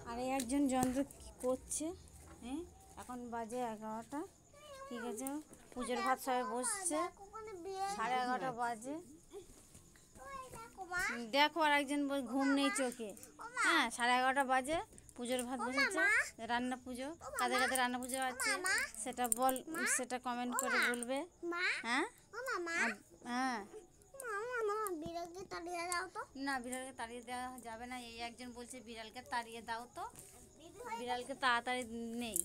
আর এই একজন যন্ত্র কী করছে, হ্যাঁ এখন বাজে 11টা, ঠিক আছে, পুজোর ভাত সবাই বসছে, 11:30 বাজে। দেখো আর একজন ঘুম নেই চোখে, হ্যাঁ 11:30 বাজে, পুজোর ভাত বসেছে, রান্না পুজো, কাদের কাদের রান্না পুজো আছে সেটা সেটা কমেন্ট করে বলবে। হ্যাঁ হ্যাঁ বিড়ালকে তাড়িয়ে দাও তো। না, বিড়ালকে তাড়িয়ে দেওয়া যাবে না। এই একজন বলছে বিড়ালকে তাড়িয়ে দাও তো, বিড়ালকে তাড়াতাড়ি নেই,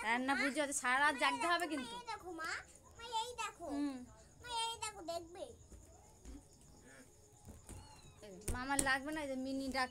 রান্না পুজো আছে, সারা রাত জাগতে হবে কিন্তু। দেখো মা, এই দেখো, এই দেখো দেখবে। মামার লাগবে না, এই যে মিনি ডাক